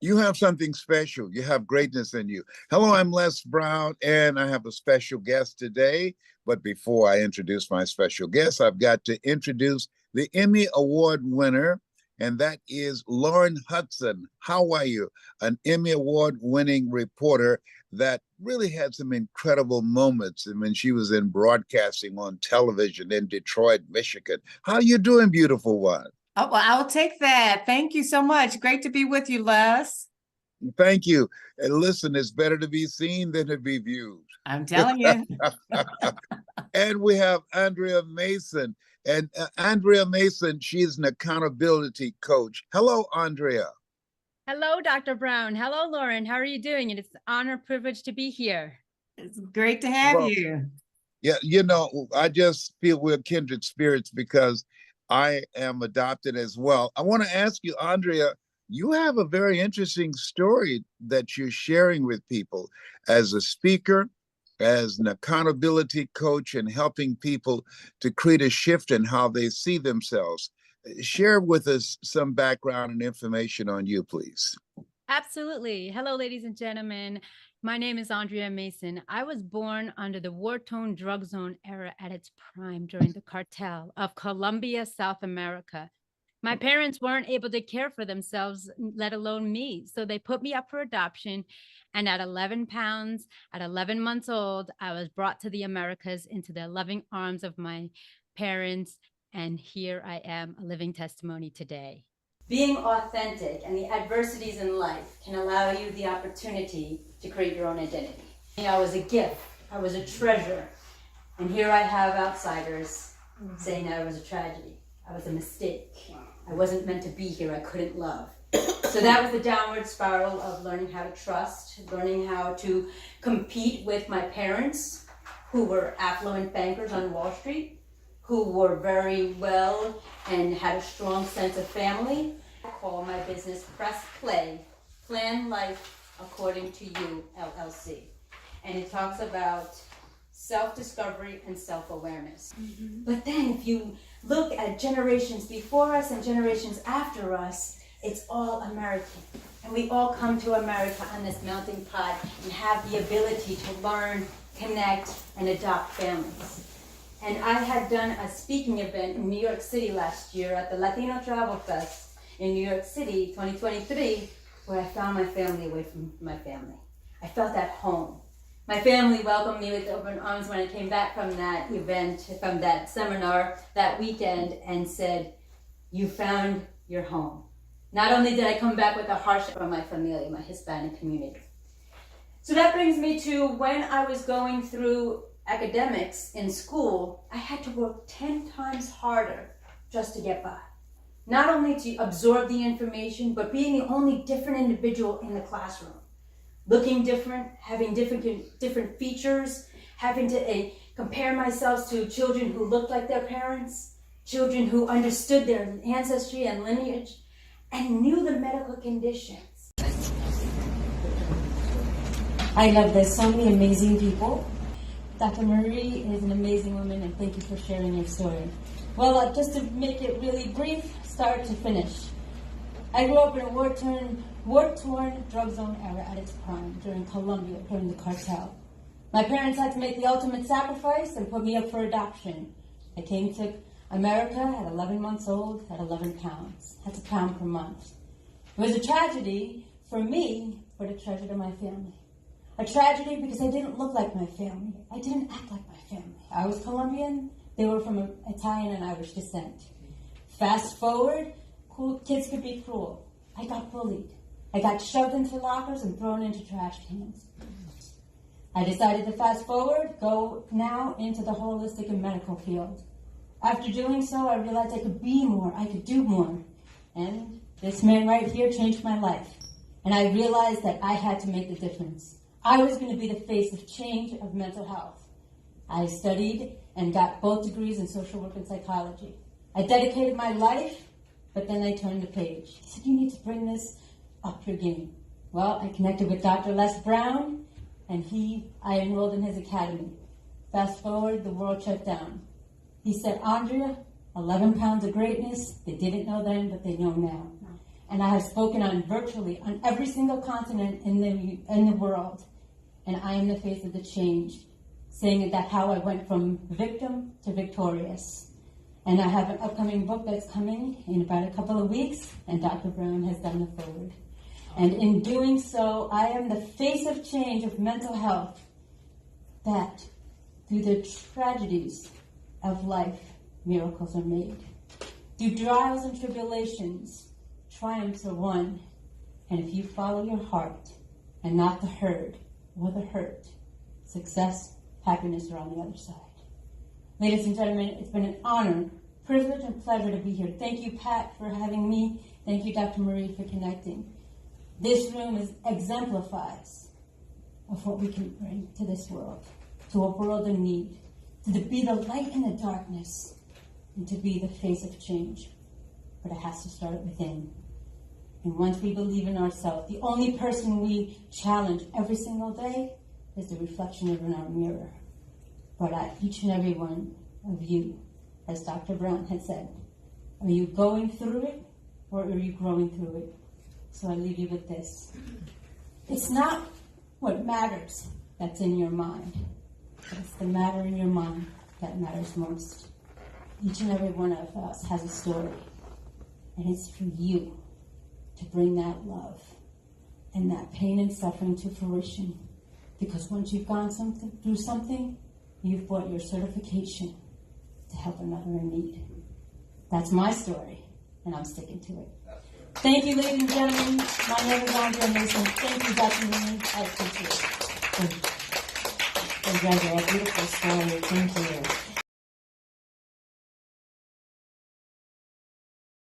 You have something special. You have greatness in you. Hello, I'm Les Brown, and I have a special guest today. But before I introduce my special guest, I've got to introduce the Emmy Award winner, and that is Lauren Hudson. How are you? An Emmy Award winning reporter that really had some incredible moments when she was in broadcasting on television in Detroit, Michigan. How you doing, beautiful one? Oh, well, I'll take that. Thank you so much. Great to be with you, Les. Thank you. And listen, it's better to be seen than to be viewed. I'm telling you. And we have Andrea Mason. And Andrea Mason, she's an accountability coach. Hello, Andrea. Hello, Dr. Brown. Hello, Lauren. How are you doing? It's an honor, privilege to be here. It's great to have you. Yeah, I just feel we're kindred spirits because I am adopted as well. I want to ask you, Andrea, you have a very interesting story that you're sharing with people as a speaker, as an accountability coach, and helping people to create a shift in how they see themselves. Share with us some background and information on you, please. Absolutely. Hello, ladies and gentlemen. My name is Andrea Mason. I was born under the war-torn drug zone era at its prime during the cartel of Colombia, South America. My parents weren't able to care for themselves, let alone me. So they put me up for adoption. And at 11 pounds, at 11 months old, I was brought to the Americas into the loving arms of my parents. And here I am, a living testimony today. Being authentic and the adversities in life can allow you the opportunity to create your own identity. I was a gift, I was a treasure, and here I have outsiders saying that I was a tragedy, I was a mistake, I wasn't meant to be here, I couldn't love. So that was the downward spiral of learning how to trust, learning how to compete with my parents, who were affluent bankers on Wall Street, who were very well and had a strong sense of family. I call my business Press Play, Plan Life According to You, LLC. And it talks about self-discovery and self-awareness. But then if you look at generations before us and generations after us, it's all American. And we all come to America on this melting pot and have the ability to learn, connect, and adopt families. And I had done a speaking event in New York City last year at the Latino Travel Fest in New York City, 2023, where I found my family away from my family. I felt at home. My family welcomed me with open arms when I came back from that event, from that seminar that weekend, and said, "You found your home." Not only did I come back with a hardship from my familia, my Hispanic community. So that brings me to when I was going through academics in school, I had to work 10 times harder just to get by. Not only to absorb the information, but being the only different individual in the classroom. Looking different, having different features, having to compare myself to children who looked like their parents, children who understood their ancestry and lineage, and knew the medical conditions. I love there's so many amazing people. Dr. Marie is an amazing woman, and thank you for sharing your story. Well, just to make it really brief, start to finish. I grew up in a war-torn drug zone era at its prime during Colombia, during the cartel. My parents had to make the ultimate sacrifice and put me up for adoption. I came to America at 11 months old, at 11 pounds. That's a pound per month. It was a tragedy for me, but a treasure to my family. A tragedy because I didn't look like my family. I didn't act like my family. I was Colombian. They were from Italian and Irish descent. Fast forward, kids could be cruel. I got bullied. I got shoved into lockers and thrown into trash cans. I decided to fast forward, go now into the holistic and medical field. After doing so, I realized I could be more, I could do more. And this man right here changed my life. And I realized that I had to make the difference. I was going to be the face of change of mental health. I studied and got both degrees in social work and psychology. I dedicated my life, but then I turned the page. He said, "You need to bring this up your game." Well, I connected with Dr. Les Brown, and I enrolled in his academy. Fast forward, the world shut down. He said, "Andrea, 11 pounds of greatness." They didn't know then, but they know now. and I have spoken on virtually on every single continent in the world. And I am the face of the change, saying that how I went from victim to victorious. And I have an upcoming book that's coming in about a couple of weeks, and Dr. Brown has done the forward. And in doing so, I am the face of change of mental health, that through the tragedies of life, miracles are made. Through trials and tribulations, triumphs are won. And if you follow your heart and not the herd or the hurt, success, happiness are on the other side. Ladies and gentlemen, it's been an honor, privilege, and pleasure to be here. Thank you, Pat, for having me. Thank you, Dr. Marie, for connecting. This room exemplifies of what we can bring to this world, to a world in need, to be the light in the darkness, and to be the face of change. But it has to start within. And once we believe in ourselves, the only person we challenge every single day is the reflection in our mirror. But each and every one of you, as Dr. Brown had said, are you going through it or are you growing through it? So I leave you with this. It's not what matters that's in your mind, but it's the matter in your mind that matters most. Each and every one of us has a story, and it's for you to bring that love and that pain and suffering to fruition. Because once you've gone through something, you've bought your certification to help another in need. That's my story, and I'm sticking to it. Thank you, ladies and gentlemen. My name is Andrea Mason. Thank you, Dr. Mooney. I appreciate it. Thank you. Thank you, Andrea. Beautiful story. Thank you.